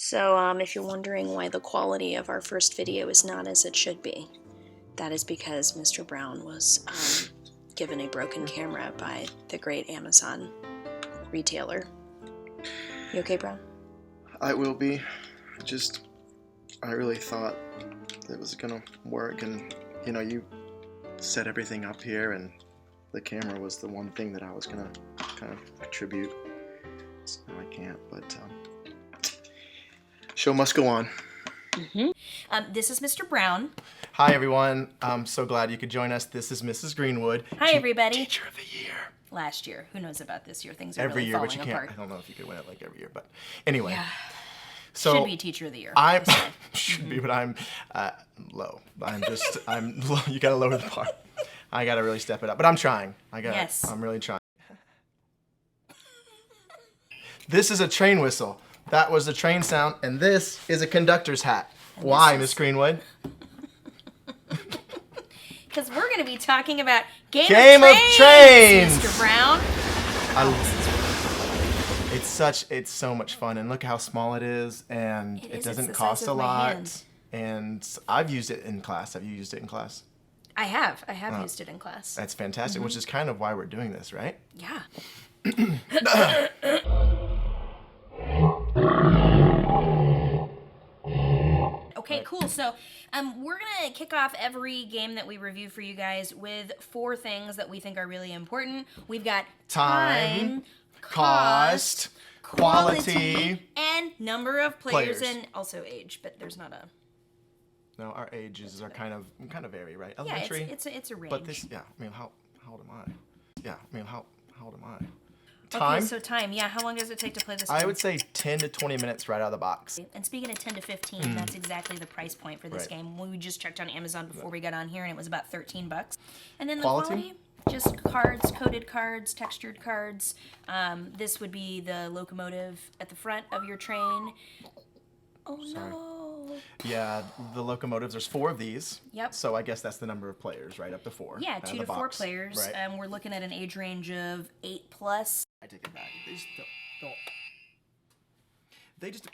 So, if you're wondering why the quality of our first video is not as it should be, that is because Mr. Brown was given a broken camera by the great Amazon retailer. You okay, Brown? I will be. I really thought it was gonna work, and you set everything up here, and the camera was the one thing that I was gonna kind of contribute. So I can't, but show must go on. This is Mr. Brown. Hi everyone. I'm so glad you could join us. This is Mrs. Greenwood. Hi everybody. Teacher of the year. Last year. Who knows about this year? Things are Every really year, falling but you can't. apart. I don't know if you could win it like every year, but anyway. Yeah. So should be Teacher of the Year. I should be, but I'm low. I'm low. You gotta lower the bar. I gotta really step it up, but I'm trying. Yes. I'm really trying. This is a train whistle. That was the train sound, and this is a conductor's hat. Why, Miss Greenwood? Because we're going to be talking about Game of Trains, Mr. Brown. It's so much fun, and look how small it is, and it doesn't cost a lot. And I've used it in class. Have you used it in class? I have used it in class. That's fantastic, which is kind of why we're doing this, right? Yeah. Okay, cool. So we're going to kick off every game that we review for you guys with 4 things that we think are really important. We've got time, cost, quality, and number of players, and also age, but there's not a... No, our ages are kind of vary, right? Yeah, Elementary. it's a range. But this, yeah, I mean, how old am I? Yeah, I mean, how old am I? Time? Okay, so time. Yeah, how long does it take to play this game? I would say 10 to 20 minutes right out of the box. And speaking of 10 to 15, that's exactly the price point for this game. We just checked on Amazon before we got on here, and it was about $13. And then the quality, just cards, coded cards, textured cards. This would be the locomotive at the front of your train. Oh, sorry. No. Yeah, the locomotives, there's 4 of these. Yep. So I guess that's the number of players, right? Up to 4. Yeah, 2 to 4 players. Right. We're looking at an age range of 8+. I take it back. They just don't. They just...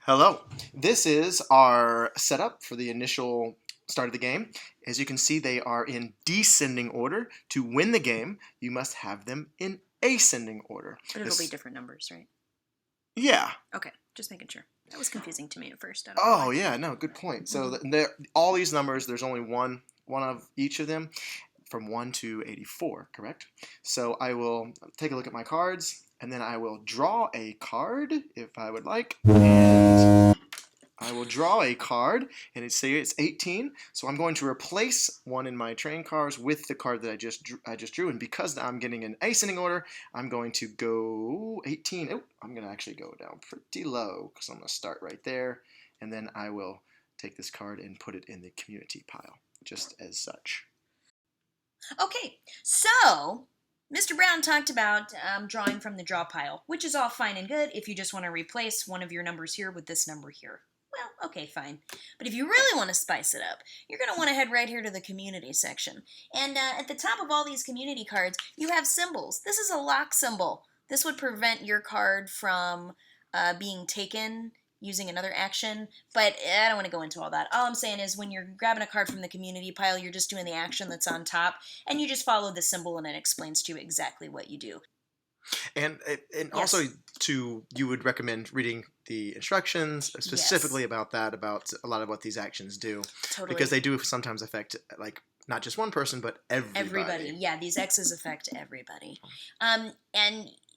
Hello. This is our setup for the initial start of the game. As you can see, they are in descending order. To win the game, you must have them in ascending order. But it'll be different numbers, right? Yeah. Okay, just making sure. That was confusing to me at first. Oh, yeah, no, good point. So all these numbers, there's only one of each of them from 1 to 84, correct? So I will take a look at my cards, and then I will draw a card, if I would like. And I will draw a card, and it's 18. So I'm going to replace one in my train cars with the card that I just drew. And because I'm getting an ascending order, I'm going to go 18. Oh, I'm going to actually go down pretty low because I'm going to start right there. And then I will take this card and put it in the community pile, just as such. Okay, so Mr. Brown talked about drawing from the draw pile, which is all fine and good if you just want to replace one of your numbers here with this number here. Well, okay, fine. But if you really want to spice it up, you're going to want to head right here to the community section. And at the top of all these community cards, you have symbols. This is a lock symbol. This would prevent your card from being taken using another action, but I don't want to go into all that. All I'm saying is when you're grabbing a card from the community pile, you're just doing the action that's on top, and you just follow the symbol and it explains to you exactly what you do. And also, you would recommend reading the instructions specifically about a lot of what these actions do. Totally. Because they do sometimes affect, like, not just one person, but everybody. Everybody. Yeah, these X's affect everybody. And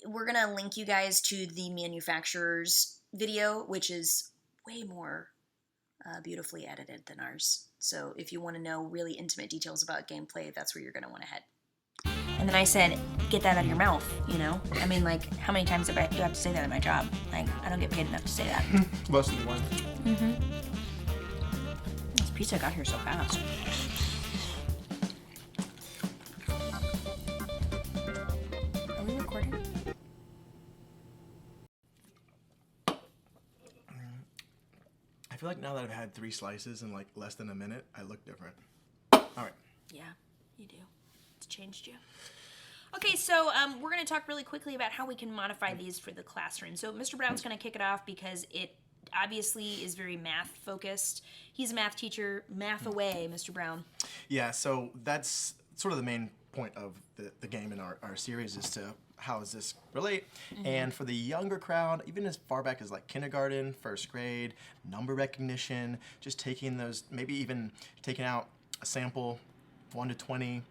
we're going to link you guys to the manufacturer's video, which is way more beautifully edited than ours. So if you want to know really intimate details about gameplay, that's where you're going to want to head. And then I said, get that out of your mouth, you know? I mean, like, how many times do I have to say that in my job? Like, I don't get paid enough to say that. Most of the ones. Mm-hmm. This pizza got here so fast. Are we recording? I feel like now that I've had 3 slices in, like, less than a minute, I look different. All right. Yeah, you do. It's changed you. Okay, so we're going to talk really quickly about how we can modify these for the classroom. So Mr. Brown's going to kick it off because it obviously is very math focused. He's a math teacher. Math away, Mr. Brown. Yeah, so that's sort of the main point of the game in our series is to how does this relate? And for the younger crowd, even as far back as like kindergarten, first grade, number recognition, just taking those, maybe even taking out a sample, 1 to 20,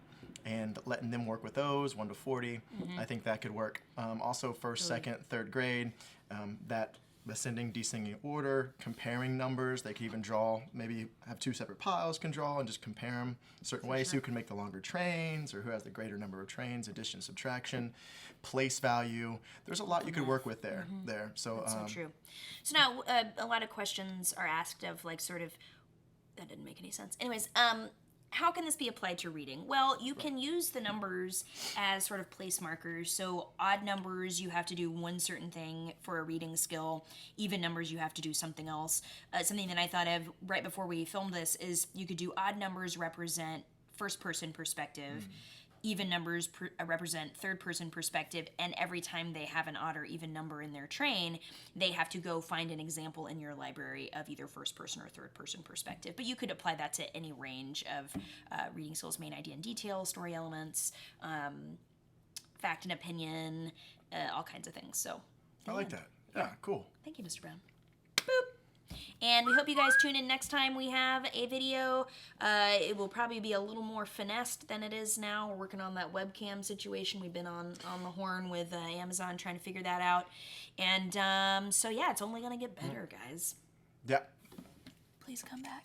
and letting them work with those, 1 to 40. I think that could work. Also, first, second, third grade, that ascending, descending order, comparing numbers. They could even draw, maybe have 2 separate piles, can draw and just compare them a certain way. So who can make the longer trains or who has the greater number of trains, addition, subtraction, place value. There's a lot you could work with there. So, That's so true. So now a lot of questions are asked of like sort of, that didn't make any sense. Anyways, how can this be applied to reading? Well, you can use the numbers as sort of place markers. So odd numbers, you have to do one certain thing for a reading skill. Even numbers, you have to do something else. Something that I thought of right before we filmed this is you could do odd numbers represent first-person perspective. Even numbers represent third-person perspective, and every time they have an odd or even number in their train, they have to go find an example in your library of either first-person or third-person perspective. But you could apply that to any range of reading skills: main idea and detail, story elements, fact and opinion, all kinds of things. So I like that. Yeah, cool. thank you, Mr. Brown. Boop. And we hope you guys tune in next time we have a video. It will probably be a little more finessed than it is now. We're working on that webcam situation. We've been on the horn with Amazon trying to figure that out. And so, yeah, it's only going to get better, guys. Yeah. Please come back.